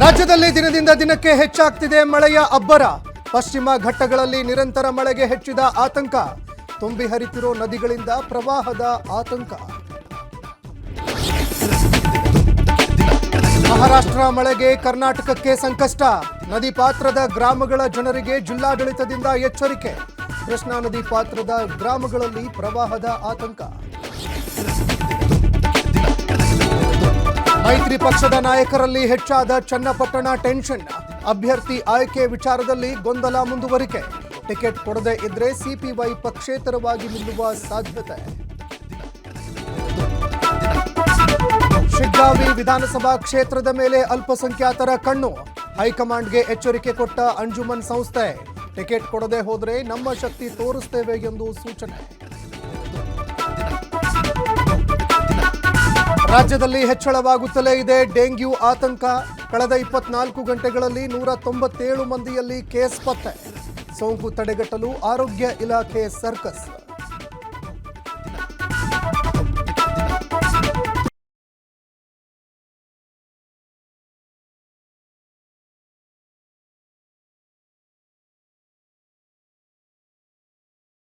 ರಾಜ್ಯದಲ್ಲಿ ದಿನದಿಂದ ದಿನಕ್ಕೆ ಹೆಚ್ಚಾಗ್ತಿದೆ ಮಳೆಯ ಅಬ್ಬರ. ಪಶ್ಚಿಮ ಘಟ್ಟಗಳಲ್ಲಿ ನಿರಂತರ ಮಳೆಗೆ ಹೆಚ್ಚಿದ ಆತಂಕ. ತುಂಬಿ ಹರಿತಿರೋ ನದಿಗಳಿಂದ ಪ್ರವಾಹದ ಆತಂಕ. ಮಹಾರಾಷ್ಟ್ರ ಮಳೆಗೆ ಕರ್ನಾಟಕಕ್ಕೆ ಸಂಕಷ್ಟ. ನದಿ ಪಾತ್ರದ ಗ್ರಾಮಗಳ ಜನರಿಗೆ ಜಿಲ್ಲಾಡಳಿತದಿಂದ ಎಚ್ಚರಿಕೆ. ಕೃಷ್ಣಾ ನದಿ ಪಾತ್ರದ ಗ್ರಾಮಗಳಲ್ಲಿ ಪ್ರವಾಹದ ಆತಂಕ. ಮೈತ್ರಿ ಪಕ್ಷದ ನಾಯಕರಲ್ಲಿ ಹೆಚ್ಚಾದ ಚನ್ನಪಟ್ಟಣ ಟೆನ್ಷನ್. ಅಭ್ಯರ್ಥಿ ಆಯ್ಕೆ ವಿಚಾರದಲ್ಲಿ ಗೊಂದಲ ಮುಂದುವರಿಕೆ. ಟಿಕೆಟ್ ಕೊಡದೇ ಇದ್ರೆ ಸಿಪಿವೈ ಪಕ್ಷೇತರವಾಗಿ ನಿಲ್ಲುವ ಸಾಧ್ಯತೆ. ಶಿಗ್ಗಾವಿ ವಿಧಾನಸಭಾ ಕ್ಷೇತ್ರದ ಮೇಲೆ ಅಲ್ಪಸಂಖ್ಯಾತರ ಕಣ್ಣು. ಹೈಕಮಾಂಡ್ಗೆ ಎಚ್ಚರಿಕೆ ಕೊಟ್ಟ ಅಂಜುಮನ್ ಸಂಸ್ಥೆ. ಟಿಕೆಟ್ ಕೊಡದೆ ಹೋದರೆ ನಮ್ಮ ಶಕ್ತಿ ತೋರಿಸ್ತೇವೆ ಎಂದು ಸೂಚನೆ. ರಾಜ್ಯದಲ್ಲಿ ಹೆಚ್ಚಳವಾಗುತ್ತಲೇ ಇದೆ ಡೆಂಗ್ಯೂ ಆತಂಕ. ಕಳೆದ 24 ಗಂಟೆಗಳಲ್ಲಿ 197 ಮಂದಿಯಲ್ಲಿ ಕೇಸ್ ಪತ್ತೆ. ಸೋಂಕು ತಡೆಗಟ್ಟಲು ಆರೋಗ್ಯ ಇಲಾಖೆ ಸರ್ಕಸ್.